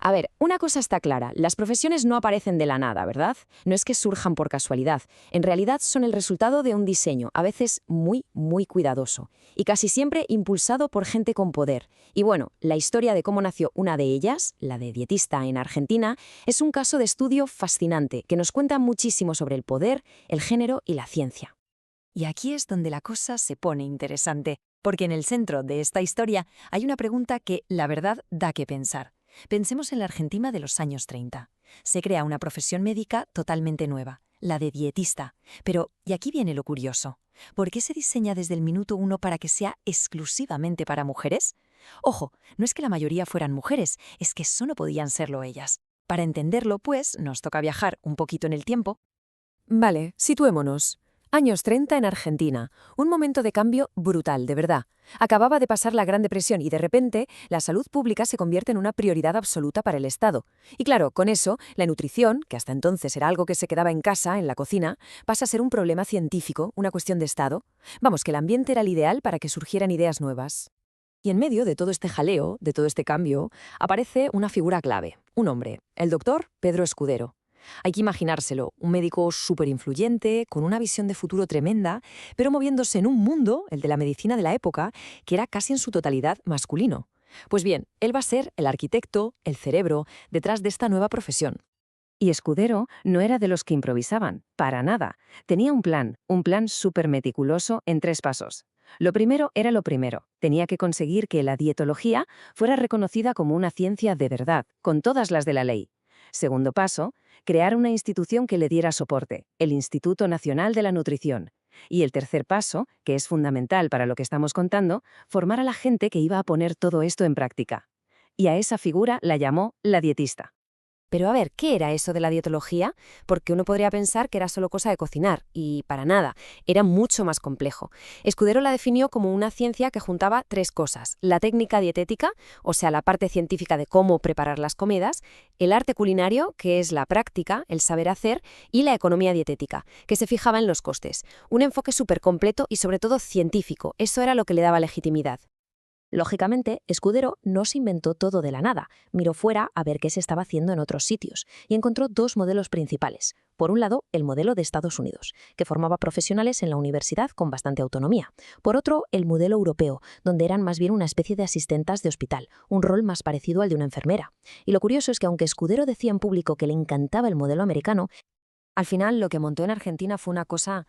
A ver, una cosa está clara, las profesiones no aparecen de la nada, ¿verdad? No es que surjan por casualidad, en realidad son el resultado de un diseño, a veces muy cuidadoso, y casi siempre impulsado por gente con poder. Y bueno, la historia de cómo nació una de ellas, la de dietista en Argentina, es un caso de estudio fascinante que nos cuenta muchísimo sobre el poder, el género y la ciencia. Y aquí es donde la cosa se pone interesante, porque en el centro de esta historia hay una pregunta que, la verdad, da que pensar. Pensemos en la Argentina de los años 30. Se crea una profesión médica totalmente nueva, la de dietista. Pero, y aquí viene lo curioso, ¿por qué se diseña desde el minuto uno para que sea exclusivamente para mujeres? Ojo, no es que la mayoría fueran mujeres, es que solo podían serlo ellas. Para entenderlo, pues, nos toca viajar un poquito en el tiempo. Vale, situémonos. Años 30 en Argentina. Un momento de cambio brutal, de verdad. Acababa de pasar la Gran Depresión y de repente la salud pública se convierte en una prioridad absoluta para el Estado. Y claro, con eso, la nutrición, que hasta entonces era algo que se quedaba en casa, en la cocina, pasa a ser un problema científico, una cuestión de Estado. Vamos, que el ambiente era el ideal para que surgieran ideas nuevas. Y en medio de todo este jaleo, de todo este cambio, aparece una figura clave, un hombre, el doctor Pedro Escudero. Hay que imaginárselo, un médico súper influyente, con una visión de futuro tremenda, pero moviéndose en un mundo, el de la medicina de la época, que era casi en su totalidad masculino. Pues bien, él va a ser el arquitecto, el cerebro, detrás de esta nueva profesión. Y Escudero no era de los que improvisaban, para nada. Tenía un plan súper meticuloso en 3 pasos. Lo primero era lo primero. Tenía que conseguir que la dietología fuera reconocida como una ciencia de verdad, con todas las de la ley. Segundo paso, crear una institución que le diera soporte, el Instituto Nacional de la Nutrición. Y el tercer paso, que es fundamental para lo que estamos contando, formar a la gente que iba a poner todo esto en práctica. Y a esa figura la llamó la dietista. Pero a ver, ¿qué era eso de la dietología? Porque uno podría pensar que era solo cosa de cocinar, y para nada, era mucho más complejo. Escudero la definió como una ciencia que juntaba 3 cosas: la técnica dietética, o sea, la parte científica de cómo preparar las comidas; el arte culinario, que es la práctica, el saber hacer; y la economía dietética, que se fijaba en los costes. Un enfoque súper completo y sobre todo científico, eso era lo que le daba legitimidad. Lógicamente, Escudero no se inventó todo de la nada, miró fuera a ver qué se estaba haciendo en otros sitios y encontró 2 modelos principales. Por un lado, el modelo de Estados Unidos, que formaba profesionales en la universidad con bastante autonomía. Por otro, el modelo europeo, donde eran más bien una especie de asistentas de hospital, un rol más parecido al de una enfermera. Y lo curioso es que aunque Escudero decía en público que le encantaba el modelo americano, Al final, lo que montó en Argentina fue una cosa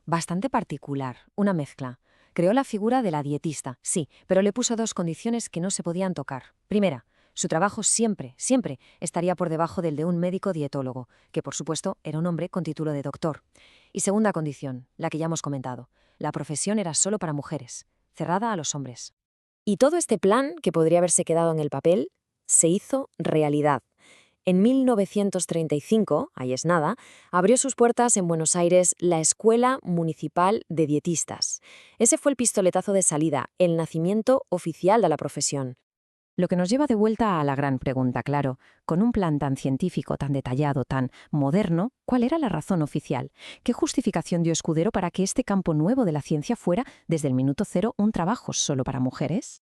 bastante particular, una mezcla. Creó la figura de la dietista, sí, pero le puso 2 condiciones que no se podían tocar. Primera, su trabajo siempre estaría por debajo del de un médico dietólogo, que por supuesto era un hombre con título de doctor. Y segunda condición, la que ya hemos comentado, la profesión era solo para mujeres, cerrada a los hombres. Y todo este plan, que podría haberse quedado en el papel, se hizo realidad. En 1935, ahí es nada, abrió sus puertas en Buenos Aires la Escuela Municipal de Dietistas. Ese fue el pistoletazo de salida, el nacimiento oficial de la profesión. Lo que nos lleva de vuelta a la gran pregunta, claro, con un plan tan científico, tan detallado, tan moderno, ¿cuál era la razón oficial? ¿Qué justificación dio Escudero para que este campo nuevo de la ciencia fuera, desde el minuto cero, un trabajo solo para mujeres?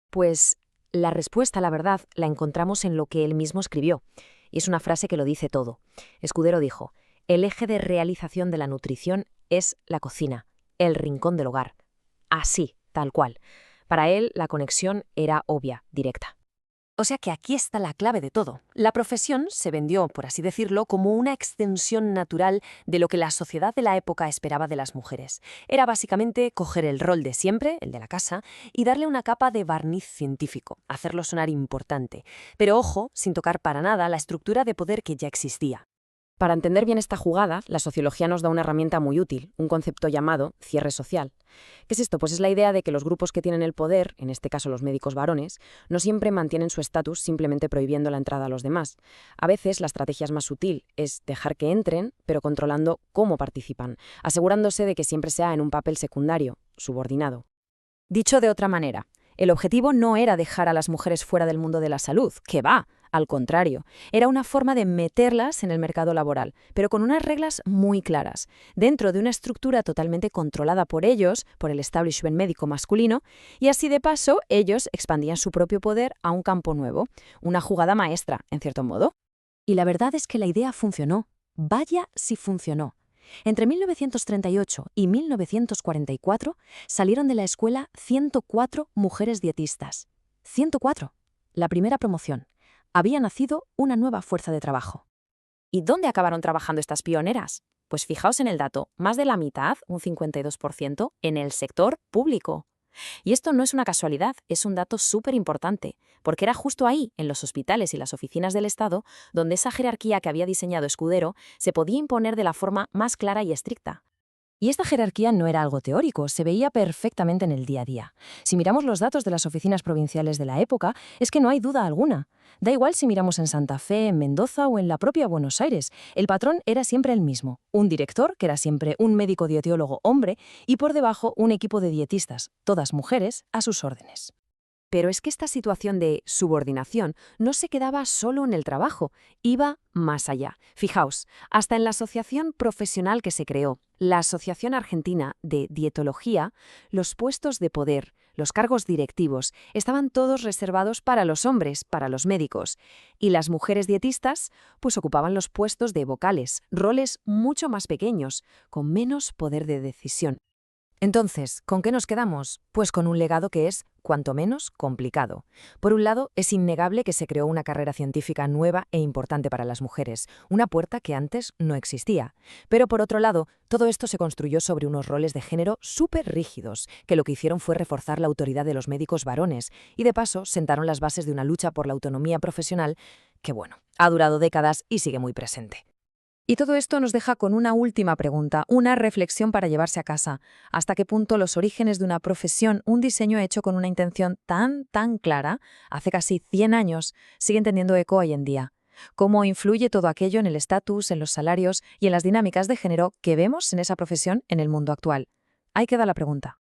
Pues la respuesta, la verdad, la encontramos en lo que él mismo escribió. Y es una frase que lo dice todo. Escudero dijo: el eje de realización de la nutrición es la cocina, el rincón del hogar. Así, tal cual. Para él, la conexión era obvia, directa. O sea que aquí está la clave de todo. La profesión se vendió, por así decirlo, como una extensión natural de lo que la sociedad de la época esperaba de las mujeres. Era básicamente coger el rol de siempre, el de la casa, y darle una capa de barniz científico, hacerlo sonar importante. Pero ojo, sin tocar para nada la estructura de poder que ya existía. Para entender bien esta jugada, la sociología nos da una herramienta muy útil, un concepto llamado cierre social. ¿Qué es esto? Pues es la idea de que los grupos que tienen el poder, en este caso los médicos varones, no siempre mantienen su estatus simplemente prohibiendo la entrada a los demás. A veces la estrategia es más sutil, es dejar que entren, pero controlando cómo participan, asegurándose de que siempre sea en un papel secundario, subordinado. Dicho de otra manera, el objetivo no era dejar a las mujeres fuera del mundo de la salud, que va. Al contrario, era una forma de meterlas en el mercado laboral, pero con unas reglas muy claras, dentro de una estructura totalmente controlada por ellos, por el establishment médico masculino, y así de paso ellos expandían su propio poder a un campo nuevo, una jugada maestra, en cierto modo. Y la verdad es que la idea funcionó. Vaya si funcionó. Entre 1938 y 1944 salieron de la escuela 104 mujeres dietistas. 104. La primera promoción. Había nacido una nueva fuerza de trabajo. ¿Y dónde acabaron trabajando estas pioneras? Pues fijaos en el dato, más de la mitad, un 52%, en el sector público. Y esto no es una casualidad, es un dato súper importante, porque era justo ahí, en los hospitales y las oficinas del Estado, donde esa jerarquía que había diseñado Escudero se podía imponer de la forma más clara y estricta. Y esta jerarquía no era algo teórico, se veía perfectamente en el día a día. Si miramos los datos de las oficinas provinciales de la época, es que no hay duda alguna. Da igual si miramos en Santa Fe, en Mendoza o en la propia Buenos Aires, el patrón era siempre el mismo. Un director, que era siempre un médico dietólogo hombre, y por debajo un equipo de dietistas, todas mujeres, a sus órdenes. Pero es que esta situación de subordinación no se quedaba solo en el trabajo, iba más allá. Fijaos, hasta en la asociación profesional que se creó, la Asociación Argentina de Dietología, los puestos de poder, los cargos directivos, estaban todos reservados para los hombres, para los médicos. Y las mujeres dietistas, pues ocupaban los puestos de vocales, roles mucho más pequeños, con menos poder de decisión. Entonces, ¿con qué nos quedamos? Pues con un legado que es, cuanto menos, complicado. Por un lado, es innegable que se creó una carrera científica nueva e importante para las mujeres, una puerta que antes no existía. Pero por otro lado, todo esto se construyó sobre unos roles de género súper rígidos, que lo que hicieron fue reforzar la autoridad de los médicos varones y de paso sentaron las bases de una lucha por la autonomía profesional que, bueno, ha durado décadas y sigue muy presente. Y todo esto nos deja con una última pregunta, una reflexión para llevarse a casa. ¿Hasta qué punto los orígenes de una profesión, un diseño hecho con una intención tan clara, hace casi 100 años, siguen teniendo eco hoy en día? ¿Cómo influye todo aquello en el estatus, en los salarios y en las dinámicas de género que vemos en esa profesión en el mundo actual? Ahí queda la pregunta.